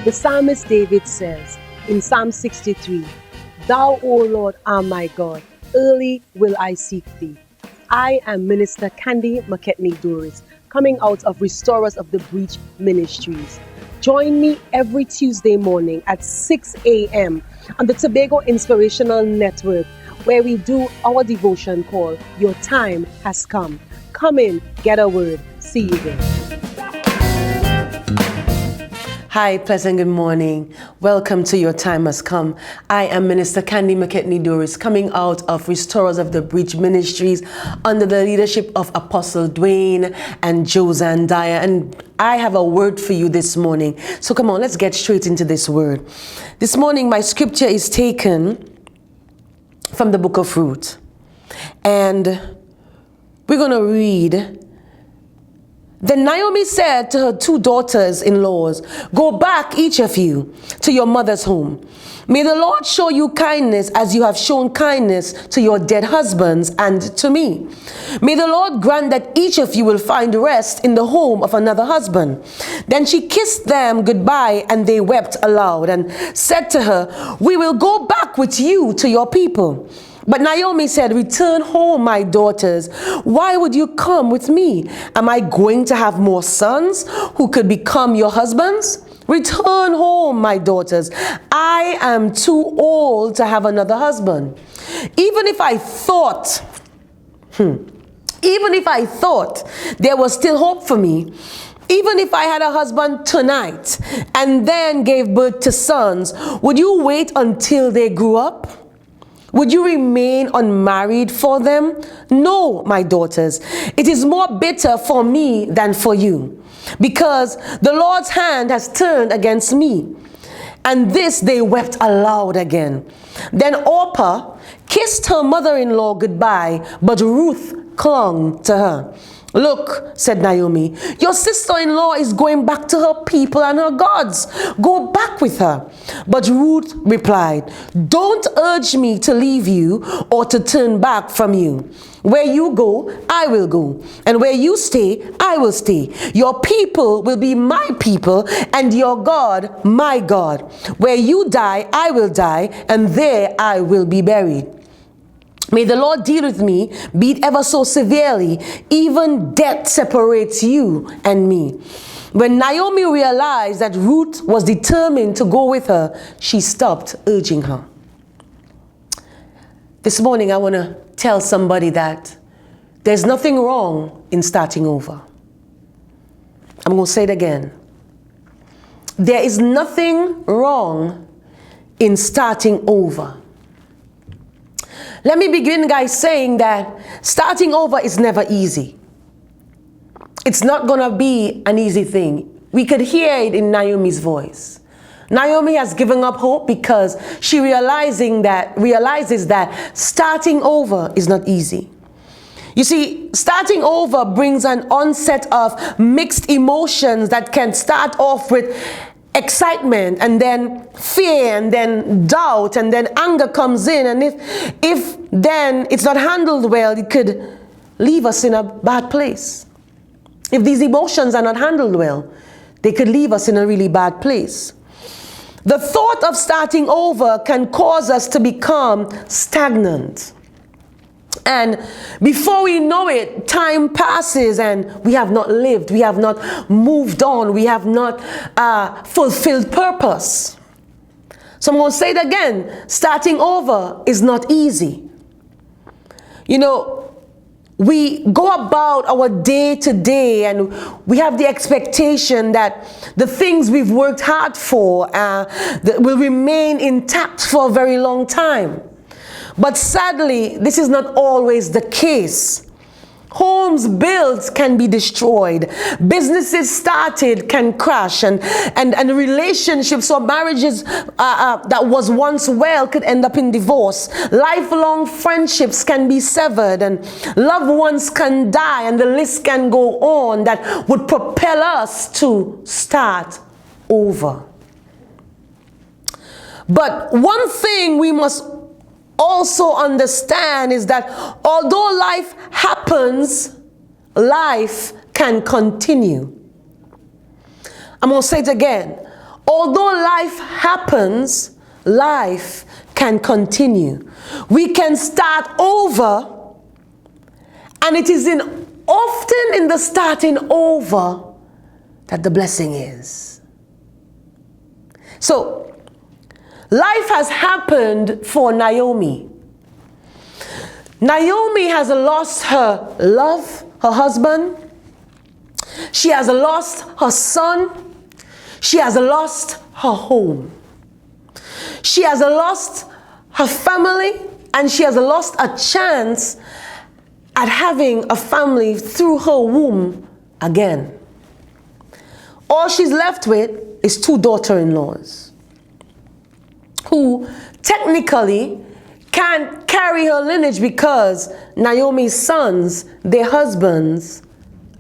The psalmist David says in Psalm 63, "Thou, O Lord, art my God, early will I seek thee." I am Minister Candy McEachnie-Dorris, coming out of Restorers of the Breach Ministries. Join me every Tuesday morning at 6 a.m. on the Tobago Inspirational Network, where we do our devotion call, Your Time Has Come. Come in, get a word. See you there. Hi, pleasant good morning. Welcome to Your Time Has Come. I am Minister Candy McEachnie-Dorris, coming out of Restorers of the Breach Ministries under the leadership of Apostle Dwayne and Josanne Dyer. And I have a word for you this morning. So come on, let's get straight into this word. This morning, my scripture is taken from the book of Ruth. And we're going to read. Then Naomi said to her two daughters-in-laws, "Go back, each of you, to your mother's home. May the Lord show you kindness as you have shown kindness to your dead husbands and to me. May the Lord grant that each of you will find rest in the home of another husband." Then she kissed them goodbye, and they wept aloud and said to her, "We will go back with you to your people." But Naomi said, "Return home, my daughters. Why would you come with me? Am I going to have more sons who could become your husbands? Return home, my daughters. I am too old to have another husband. Even if I thought there was still hope for me, even if I had a husband tonight and then gave birth to sons, would you wait until they grew up? Would you remain unmarried for them? No, my daughters. It is more bitter for me than for you, because the Lord's hand has turned against me." And this they wept aloud again. Then Orpah kissed her mother-in-law goodbye, but Ruth clung to her. "Look," said Naomi, "your sister-in-law is going back to her people and her gods. Go back with her." But Ruth replied, "Don't urge me to leave you or to turn back from you. Where you go, I will go, and where you stay, I will stay. Your people will be my people, and your God, my God. Where you die, I will die, and there I will be buried. May the Lord deal with me, be it ever so severely. Even death separates you and me." When Naomi realized that Ruth was determined to go with her, she stopped urging her. This morning, I want to tell somebody that there's nothing wrong in starting over. I'm going to say it again. There is nothing wrong in starting over. Let me begin, guys, saying that starting over is never easy. It's not going to be an easy thing. We could hear it in Naomi's voice. Naomi has given up hope because she realizes that starting over is not easy. You see, starting over brings an onset of mixed emotions that can start off with excitement, and then fear, and then doubt, and then anger comes in. And if then it's not handled well, it could leave us in a bad place. If these emotions are not handled well, they could leave us in a really bad place. The thought of starting over can cause us to become stagnant. And before we know it, time passes and we have not lived, we have not moved on, we have not fulfilled purpose. So I'm going to say it again, starting over is not easy. You know, we go about our day to day and we have the expectation that the things we've worked hard for will remain intact for a very long time. But sadly, this is not always the case. Homes built can be destroyed. Businesses started can crash, and relationships or marriages that was once well could end up in divorce. Lifelong friendships can be severed, and loved ones can die, and the list can go on that would propel us to start over. But one thing we must also understand is that although life happens, life can continue. I'm going to say it again. Although life happens, life can continue. We can start over, and it is often in the starting over that the blessing is. So, life has happened for Naomi. Naomi has lost her love, her husband. She has lost her son. She has lost her home. She has lost her family, and she has lost a chance at having a family through her womb again. All she's left with is 2 daughter-in-laws who technically can't carry her lineage because Naomi's sons, their husbands,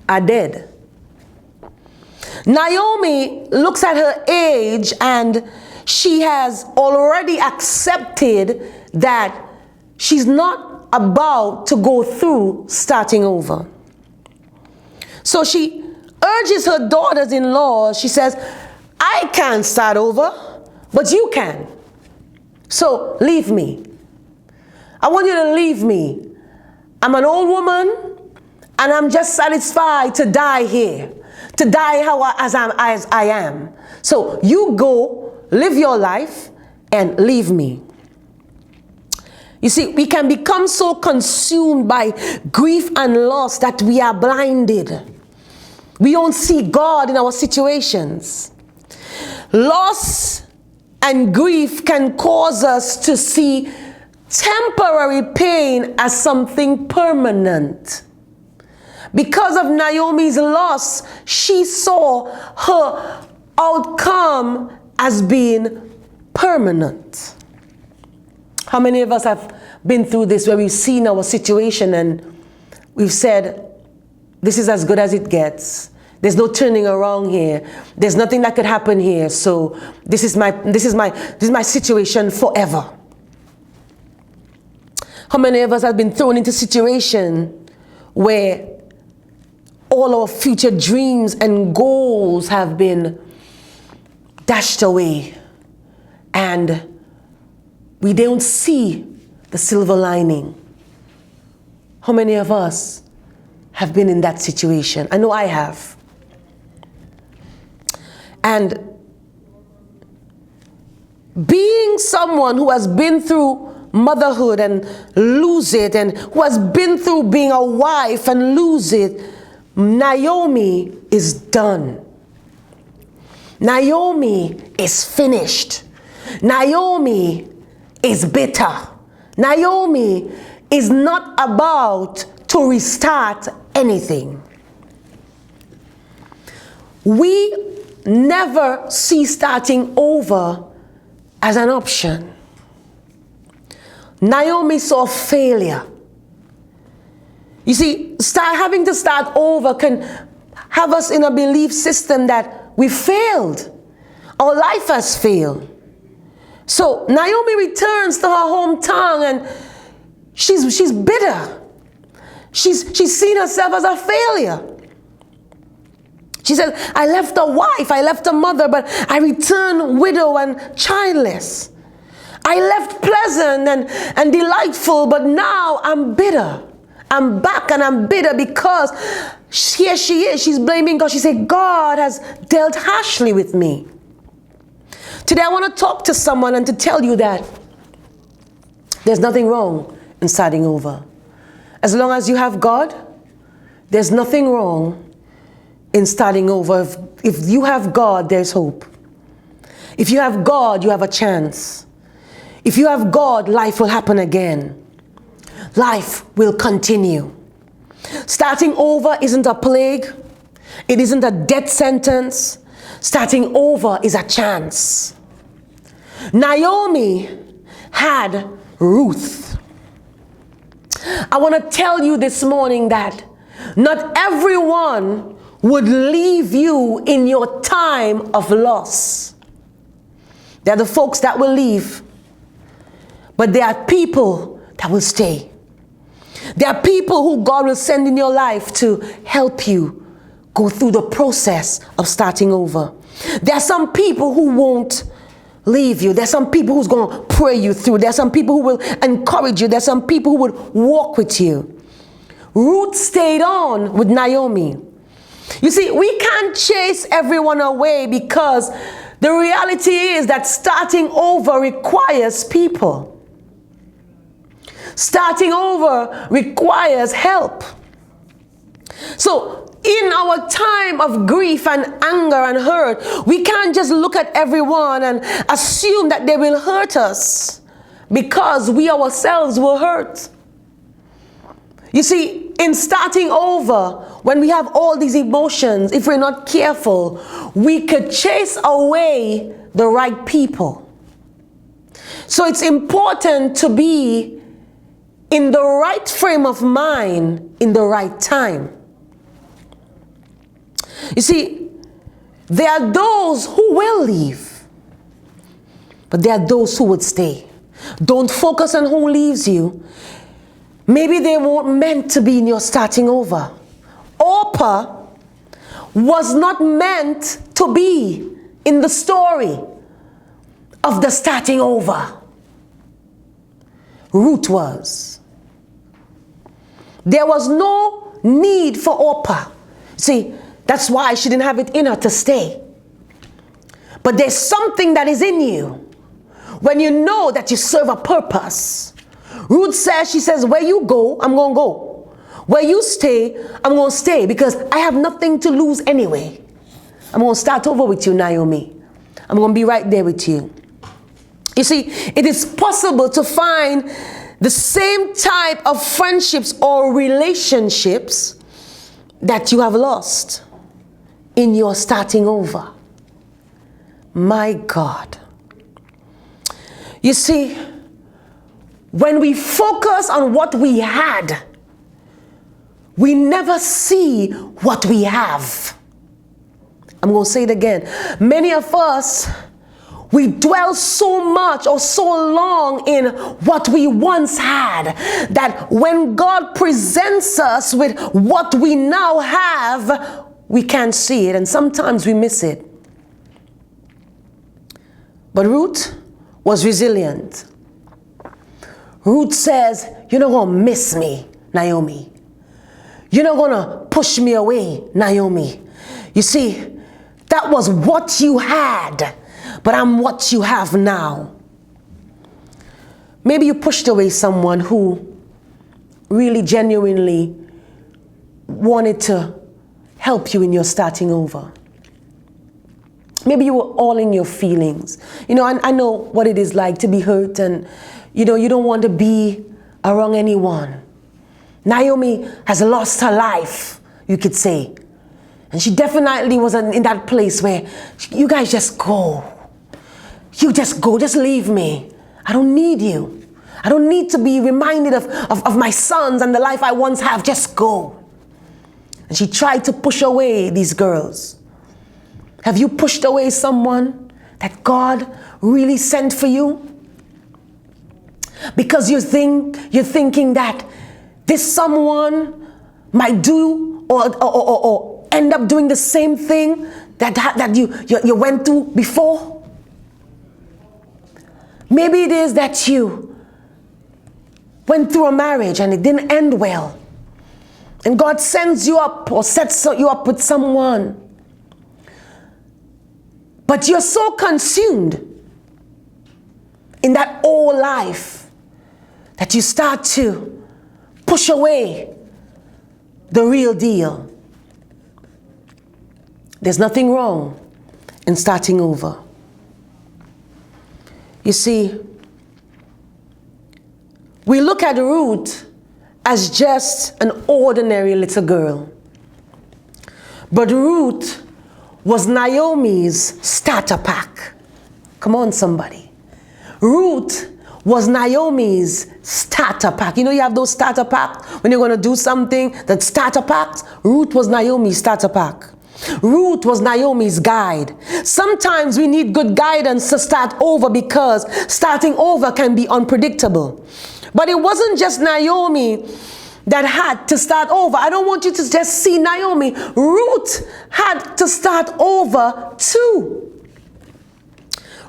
are dead. Naomi looks at her age, and she has already accepted that she's not about to go through starting over. So she urges her daughters-in-law, she says, I can't start over, but you can. So leave me. I want you to leave me. I'm an old woman, and I'm just satisfied to die here, to die as I am. So you go, live your life, and leave me. You see, we can become so consumed by grief and loss that we are blinded. We don't see God in our situations. Loss and grief can cause us to see temporary pain as something permanent. Because of Naomi's loss, she saw her outcome as being permanent. How many of us have been through this, where we've seen our situation and we've said, this is as good as it gets. There's no turning around here. There's nothing that could happen here. So this is my situation forever. How many of us have been thrown into a situation where all our future dreams and goals have been dashed away, and we don't see the silver lining? How many of us have been in that situation? I know I have. And being someone who has been through motherhood and lose it, and who has been through being a wife and lose it, Naomi is done. Naomi is finished. Naomi is bitter. Naomi is not about to restart anything. We never see starting over as an option. Naomi saw failure. You see, having to start over can have us in a belief system that we failed. Our life has failed. So Naomi returns to her hometown, and she's bitter. She's seen herself as a failure. She said, I left a wife, I left a mother, but I returned widow and childless. I left pleasant and delightful, but now I'm bitter. I'm back and I'm bitter because here she is. She's blaming God. She said, God has dealt harshly with me. Today I want to talk to someone and to tell you that there's nothing wrong in starting over. As long as you have God, there's nothing wrong in starting over. If you have God, there's hope. If you have God, you have a chance. If you have God, life will happen again. Life will continue. Starting over isn't a plague. It isn't a death sentence. Starting over is a chance. Naomi had Ruth. I want to tell you this morning that not everyone would leave you in your time of loss. There are the folks that will leave, but there are people that will stay. There are people who God will send in your life to help you go through the process of starting over. There are some people who won't leave you. There's some people who's going to pray you through. There's some people who will encourage you. There's some people who would walk with you. Ruth stayed on with Naomi. You see, we can't chase everyone away because the reality is that starting over requires people. Starting over requires help. So in our time of grief and anger and hurt, we can't just look at everyone and assume that they will hurt us because we ourselves will hurt. You see, in starting over, when we have all these emotions, if we're not careful, we could chase away the right people. So it's important to be in the right frame of mind in the right time. You see, there are those who will leave, but there are those who would stay. Don't focus on who leaves you. Maybe they weren't meant to be in your starting over. Orpah was not meant to be in the story of the starting over. Ruth was. There was no need for Orpah. See, that's why she didn't have it in her to stay. But there's something that is in you when you know that you serve a purpose. Ruth says, she says, where you go, I'm going to go. Where you stay, I'm going to stay because I have nothing to lose anyway. I'm going to start over with you, Naomi. I'm going to be right there with you. You see, it is possible to find the same type of friendships or relationships that you have lost in your starting over. My God. You see, when we focus on what we had, we never see what we have. I'm going to say it again. Many of us, we dwell so much or so long in what we once had that when God presents us with what we now have, we can't see it, and sometimes we miss it. But Ruth was resilient. Ruth says, you're not going to miss me, Naomi. You're not going to push me away, Naomi. You see, that was what you had, but I'm what you have now. Maybe you pushed away someone who really genuinely wanted to help you in your starting over. Maybe you were all in your feelings. You know, I know what it is like to be hurt, and you know, you don't want to be around anyone. Naomi has lost her life, you could say. And she definitely was in that place where you guys just go. You just go, just leave me. I don't need you. I don't need to be reminded of my sons and the life I once have. Just go. And she tried to push away these girls. Have you pushed away someone that God really sent for you? Because you're thinking that this someone might do or end up doing the same thing that you went through before? Maybe it is that you went through a marriage and it didn't end well. And God sends you up or sets you up with someone. But you're so consumed in that old life that you start to push away the real deal. There's nothing wrong in starting over. You see, we look at Ruth as just an ordinary little girl. But Ruth was Naomi's starter pack. Come on, somebody. Ruth was Naomi's starter pack. You know, you have those starter packs when you're going to do something, that starter packs. Ruth was Naomi's starter pack. Ruth was Naomi's guide. Sometimes we need good guidance to start over because starting over can be unpredictable. But it wasn't just Naomi that had to start over. I don't want you to just see Naomi. Ruth had to start over too.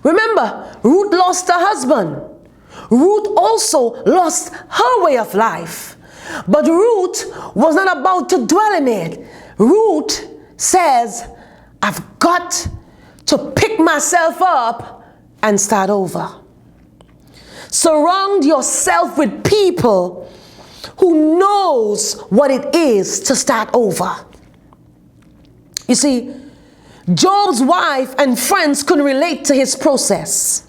Remember, Ruth lost her husband. Ruth also lost her way of life. But Ruth was not about to dwell in it. Ruth says, I've got to pick myself up and start over. Surround yourself with people who knows what it is to start over. You see, Job's wife and friends couldn't relate to his process.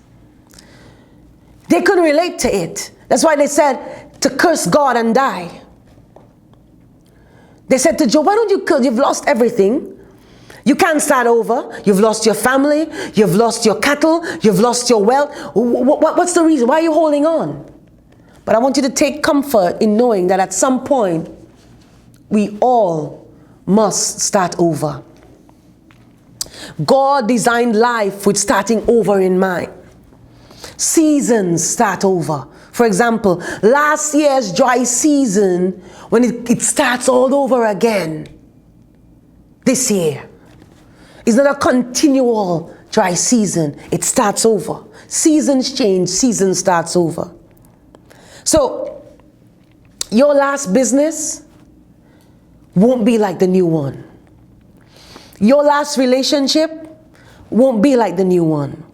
They couldn't relate to it. That's why they said to curse God and die. They said to Job, why don't you curse? You've lost everything. You can't start over. You've lost your family. You've lost your cattle. You've lost your wealth. What's the reason? Why are you holding on? But I want you to take comfort in knowing that at some point, we all must start over. God designed life with starting over in mind. Seasons start over. For example, last year's dry season, when it starts all over again, this year, is not a continual dry season. It starts over. Seasons change, season starts over. So, your last business won't be like the new one. Your last relationship won't be like the new one.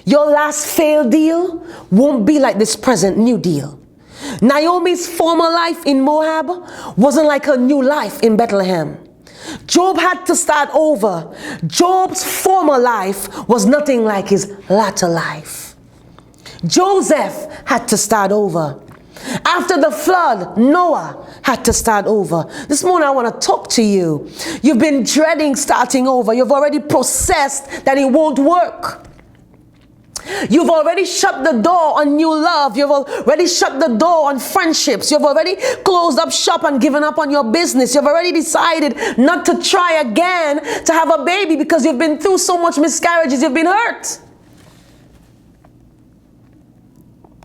Your last failed deal won't be like this present new deal. Naomi's former life in Moab wasn't like her new life in Bethlehem. Job had to start over. Job's former life was nothing like his latter life. Joseph had to start over. After the flood, Noah had to start over. This morning I want to talk to you. You've been dreading starting over. You've already processed that it won't work. You've already shut the door on new love. You've already shut the door on friendships. You've already closed up shop and given up on your business. You've already decided not to try again to have a baby because you've been through so much miscarriages. You've been hurt.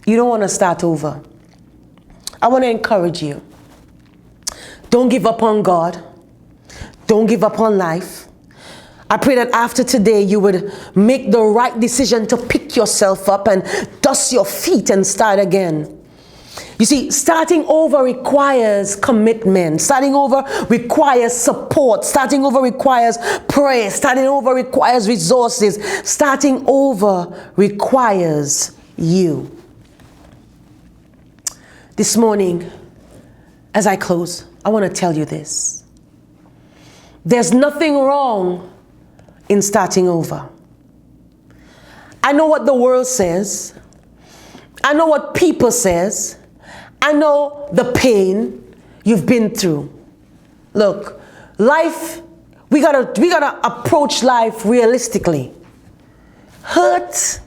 You don't want to start over. I want to encourage you. Don't give up on God. Don't give up on life. I pray that after today you would make the right decision to pick yourself up and dust your feet and start again. You see, starting over requires commitment. Starting over requires support. Starting over requires prayer. Starting over requires resources. Starting over requires you. This morning, as I close, I want to tell you this. There's nothing wrong in starting over. I know what the world says. I know what people says. I know the pain you've been through. Look, life, we gotta approach life realistically. Hurt,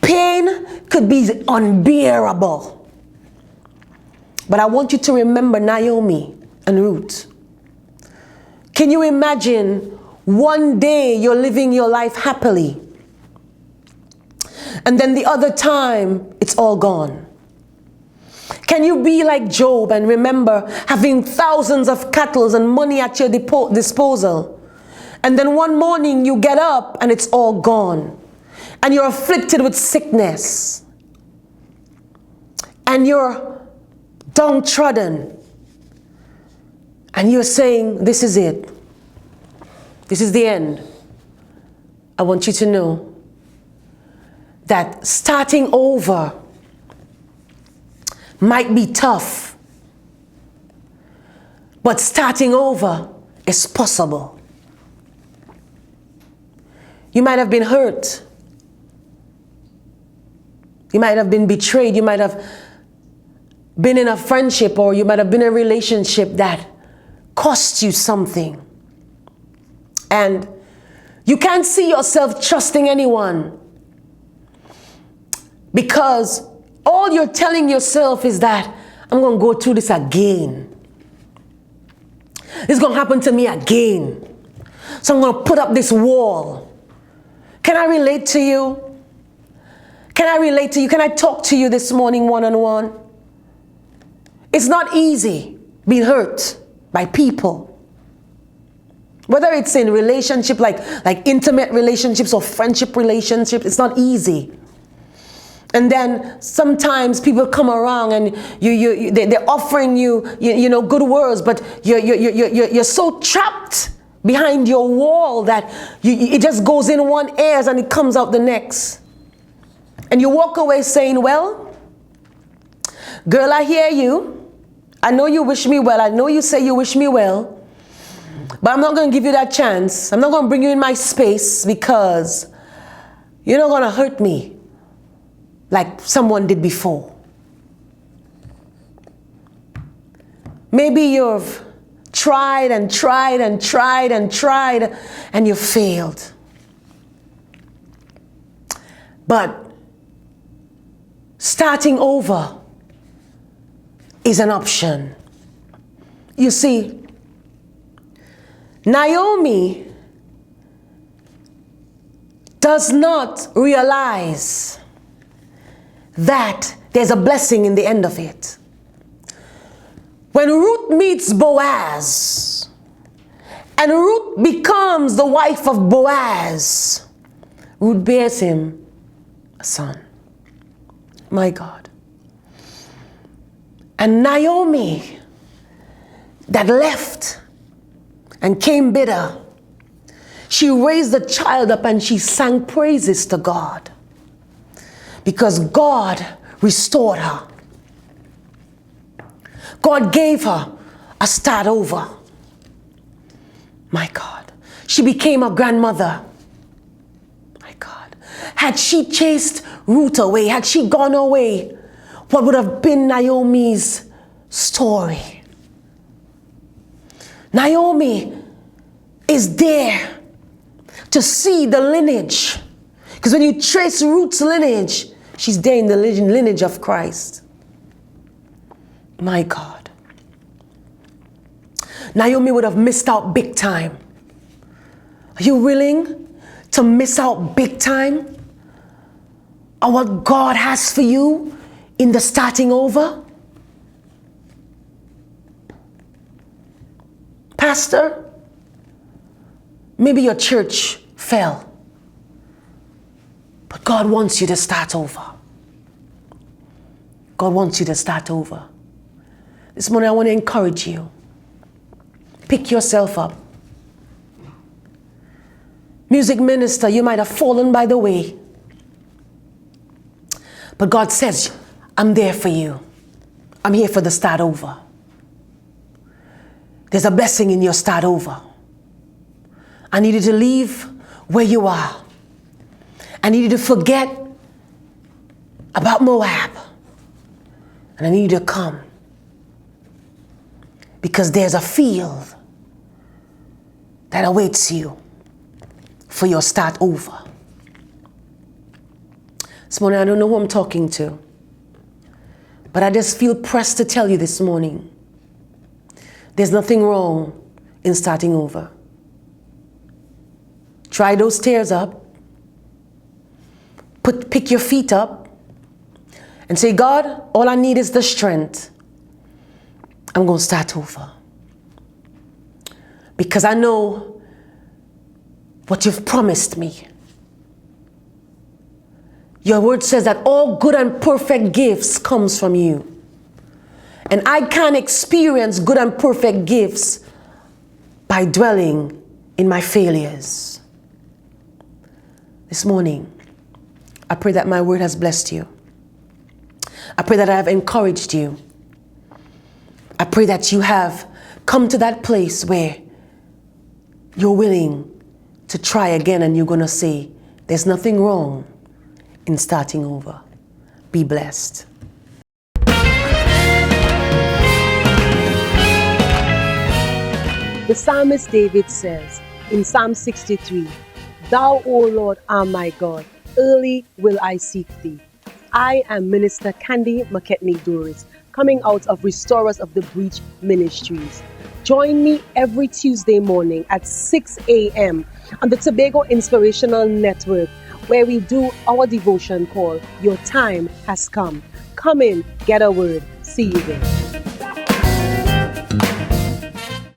pain could be unbearable. But I want you to remember Naomi and Ruth. Can you imagine one day you're living your life happily, and then the other time it's all gone? Can you be like Job and remember having thousands of cattle and money at your disposal, and then one morning you get up and it's all gone, and you're afflicted with sickness, and you're downtrodden, and you're saying, this is it. This is the end. I want you to know that starting over might be tough, but starting over is possible. You might have been hurt. You might have been betrayed. You might have been in a friendship, or you might have been in a relationship that cost you something. And you can't see yourself trusting anyone because all you're telling yourself is that I'm going to go through this again. It's going to happen to me again. So I'm going to put up this wall. Can I relate to you? Can I relate to you? Can I talk to you this morning one-on-one? It's not easy being hurt by people. Whether it's in relationship, like intimate relationships or friendship relationships, it's not easy. And then sometimes people come around and they're offering you good words, but you're so trapped behind your wall that it just goes in one ear and it comes out the next. And you walk away saying, well, girl, I hear you. I know you wish me well. I know you say you wish me well. But I'm not going to give you that chance. I'm not going to bring you in my space because you're not going to hurt me like someone did before. Maybe you've tried and tried and tried and tried and you failed. But starting over is an option. You see, Naomi does not realize that there's a blessing in the end of it. When Ruth meets Boaz, and Ruth becomes the wife of Boaz, Ruth bears him a son. My God. And Naomi, that left and came bitter, she raised the child up and she sang praises to God. Because God restored her. God gave her a start over. My God. She became a grandmother. My God. Had she chased Ruth away, had she gone away, what would have been Naomi's story? Naomi is there to see the lineage. Because when you trace Ruth's lineage, she's there in the lineage of Christ. My God. Naomi would have missed out big time. Are you willing to miss out big time on what God has for you in the starting over? Pastor, maybe your church fell. But God wants you to start over. God wants you to start over. This morning I want to encourage you. Pick yourself up. Music minister, you might have fallen by the way. But God says, I'm there for you. I'm here for the start over. There's a blessing in your start over. I need you to leave where you are. I need you to forget about Moab. And I need you to come. Because there's a field that awaits you for your start over. This morning, I don't know who I'm talking to. But I just feel pressed to tell you this morning. There's nothing wrong in starting over. Try those stairs up. Pick your feet up and say, God, all I need is the strength. I'm going to start over. Because I know what you've promised me. Your word says that all good and perfect gifts comes from you. And I can't experience good and perfect gifts by dwelling in my failures. This morning, I pray that my word has blessed you. I pray that I have encouraged you. I pray that you have come to that place where you're willing to try again and you're going to say, there's nothing wrong in starting over. Be blessed. The psalmist David says in Psalm 63, Thou, O Lord, are my God. Early will I seek thee. I am Minister Candy McEachnie-Dorris, coming out of Restorers of the Breach Ministries. Join me every Tuesday morning at 6 a.m. on the Tobago Inspirational Network, where we do our devotion called Your Time Has Come. Come in, get a word. See you there.